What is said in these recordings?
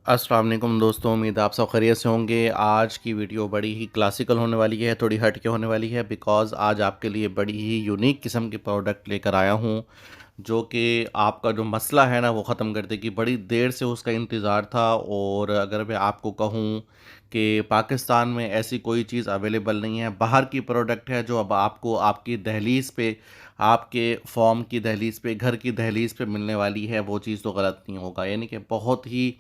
अस्सलाम वालेकुम दोस्तों, उम्मीद है आप सब खैरियत से होंगे। आज की वीडियो बड़ी ही क्लासिकल होने वाली है, थोड़ी हट के होने वाली है बिकॉज़ आज आपके लिए बड़ी ही यूनिक किस्म के प्रोडक्ट लेकर आया हूँ, जो कि आपका जो मसला है ना वो ख़त्म कर देगी। बड़ी देर से उसका इंतज़ार था और अगर मैं आपको कहूँ कि पाकिस्तान में ऐसी कोई चीज़ अवेलेबल नहीं है, बाहर की प्रोडक्ट है जो अब आपको आपकी दहलीज़ पे, आपके फ़ॉर्म की दहलीज़ पे, घर की दहलीज़ पे मिलने वाली है, वो चीज़ तो गलत नहीं होगा। यानी कि बहुत ही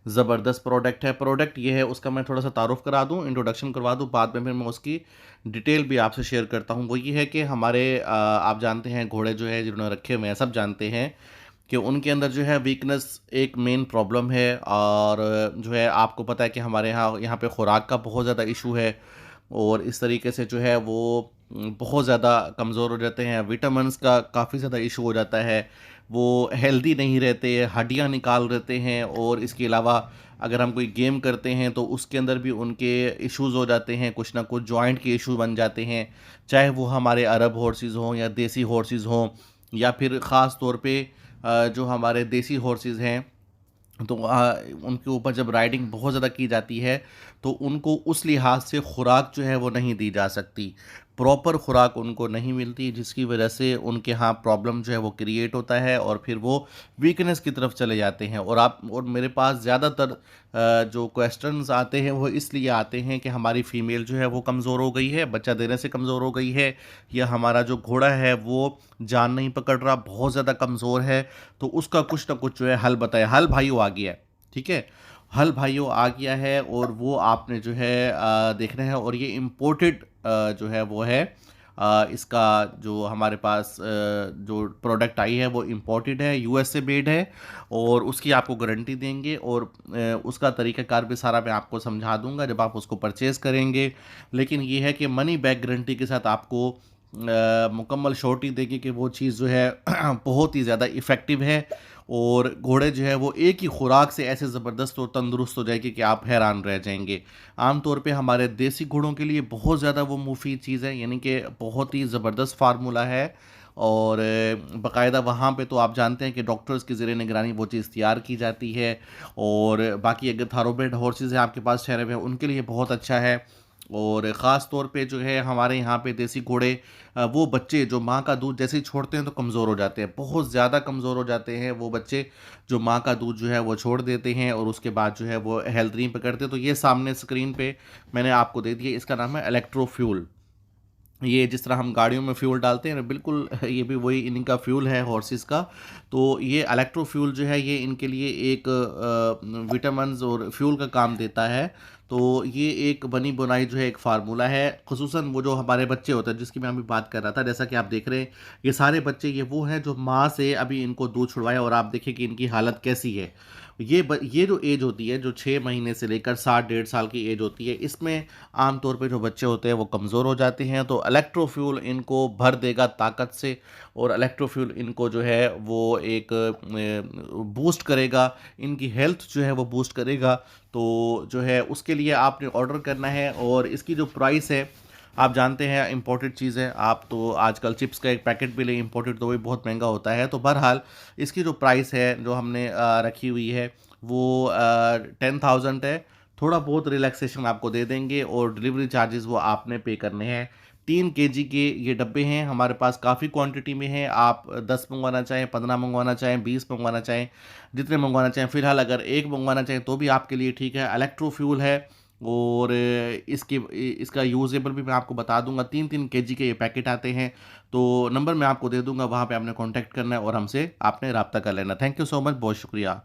ज़बरदस्त प्रोडक्ट है। प्रोडक्ट ये है, उसका मैं थोड़ा-सा तारुफ़ करा दूँ, इंट्रोडक्शन करवा दूँ, बाद में फिर मैं उसकी डिटेल भी आपसे शेयर करता हूँ। वो ये है कि हमारे आप जानते हैं घोड़े जो है जिन्होंने रखे हुए हैं, सब जानते हैं कि उनके अंदर जो है वीकनेस एक मेन प्रॉब्लम है और जो है आपको पता है कि हमारे यहाँ यहाँ पे खुराक का बहुत ज़्यादा इशू है और इस तरीके से जो है वो बहुत ज़्यादा कमज़ोर हो जाते हैं। विटामिन्स का काफ़ी ज़्यादा इशू हो जाता है, वो हेल्दी नहीं रहते, हड्डियाँ निकाल देते हैं और इसके अलावा अगर हम कोई गेम करते हैं तो उसके अंदर भी उनके इश्यूज़ हो जाते हैं, कुछ ना कुछ जॉइंट के इशू बन जाते हैं, चाहे वो हमारे अरब हॉर्सेस हों या देसी हॉर्सेस हों या फिर ख़ास तौर पे जो हमारे देसी हॉर्सेस हैं, तो उनके ऊपर जब राइडिंग बहुत ज़्यादा की जाती है तो उनको उस लिहाज से खुराक जो है वो नहीं दी जा सकती, प्रॉपर खुराक उनको नहीं मिलती, जिसकी वजह से उनके यहाँ प्रॉब्लम जो है वो क्रिएट होता है और फिर वो वीकनेस की तरफ चले जाते हैं। और मेरे पास ज़्यादातर जो क्वेश्चंस आते हैं वो इसलिए आते हैं कि हमारी फ़ीमेल जो है वो कमज़ोर हो गई है, बच्चा देने से कमज़ोर हो गई है, या हमारा जो घोड़ा है वो जान नहीं पकड़ रहा, बहुत ज़्यादा कमज़ोर है, तो उसका कुछ ना कुछ जो है हल बताएं। हल भाइयों आ गया है, ठीक है? हल भाइयों आ गया है और वो आपने जो है देखना है। और ये इम्पोर्टेड जो है वो है, इसका जो हमारे पास जो प्रोडक्ट आई है वो इम्पोर्टेड है, यूएस से मेड है और उसकी आपको गारंटी देंगे और उसका तरीक़ाकार भी सारा मैं आपको समझा दूँगा जब आप उसको परचेज़ करेंगे। लेकिन ये है कि मनी बैक गारंटी के साथ आपको मुकम्मल श्योरिटी देगी कि वो चीज़ जो है बहुत ही ज़्यादा इफ़ेक्टिव है और घोड़े जो है वो एक ही खुराक से ऐसे ज़बरदस्त और तंदुरुस्त हो जाएगी कि आप हैरान रह जाएंगे। आम तौर पे हमारे देसी घोड़ों के लिए बहुत ज़्यादा वो मुफीद चीज़ है, यानी कि बहुत ही ज़बरदस्त फार्मूला है और बाकायदा वहाँ पे तो आप जानते हैं कि डॉक्टर्स की ज़ेरे निगरानी वो चीज़ तैयार की जाती है। और बाकी अगर थारोब्रेड हॉर्सेस हैं आपके पास ठहरे हुए, उनके लिए बहुत अच्छा है। और ख़ास तौर पे जो है हमारे यहाँ पे देसी घोड़े, वो बच्चे जो माँ का दूध जैसे ही छोड़ते हैं तो कमज़ोर हो जाते हैं, बहुत ज़्यादा कमज़ोर हो जाते हैं वो बच्चे, जो माँ का दूध जो है वो छोड़ देते हैं और उसके बाद जो है वो हेल्थ नहीं पकड़ते। तो ये सामने स्क्रीन पे मैंने आपको दे दिया, इसका नाम है इलेक्ट्रो फ्यूल। ये जिस तरह हम गाड़ियों में फ्यूल डालते हैं ना, बिल्कुल ये भी वही इनका फ्यूल है हॉर्सेस का। तो ये इलेक्ट्रो फ्यूल जो है ये इनके लिए एक विटामिन्स और फ्यूल का काम देता है। तो ये एक बनी बुनाई जो है एक फार्मूला है, खुसूसन वो जो हमारे बच्चे होते हैं जिसकी मैं अभी बात कर रहा था, जैसा कि आप देख रहे हैं ये सारे बच्चे ये वो हैं जो माँ से अभी इनको दूध छुड़वाया और आप देखिए कि इनकी हालत कैसी है। ये जो एज होती है, जो 6 महीने से लेकर 7 डेढ़ साल की एज होती है, इसमें आम तौर पे जो बच्चे होते हैं वो कमज़ोर हो जाते हैं। तो इलेक्ट्रो फ्यूल इनको भर देगा ताकत से और इलेक्ट्रो फ्यूल इनको जो है वो एक बूस्ट करेगा, इनकी हेल्थ जो है वो बूस्ट करेगा। तो जो है उसके लिए आपने ऑर्डर करना है और इसकी जो प्राइस है, आप जानते हैं इंपॉर्टेंट चीज़ है, आप तो आजकल चिप्स का एक पैकेट भी लें इंपॉर्टेड तो वो भी बहुत महंगा होता है। तो बहरहाल इसकी जो प्राइस है जो हमने रखी हुई है वो 10,000 है। थोड़ा बहुत रिलैक्सेशन आपको दे देंगे और डिलीवरी चार्जेस वो आपने पे करने हैं। 3 kg के ये डब्बे हैं हमारे पास, काफ़ी क्वांटिटी में हैं। आप 10 मंगवाना चाहें, 15 मंगवाना चाहें, 20 मंगवाना चाहें, जितने मंगवाना चाहें। फ़िलहाल अगर एक मंगवाना चाहें तो भी आपके लिए ठीक है। इलेक्ट्रो फ्यूल है और इसका यूज़ेबल भी मैं आपको बता दूंगा। 3-3 kg के ये पैकेट आते हैं। तो नंबर मैं आपको दे दूंगा, वहाँ पे आपने कांटेक्ट करना है और हमसे आपने रब्ता कर लेना। थैंक यू सो मच, बहुत शुक्रिया।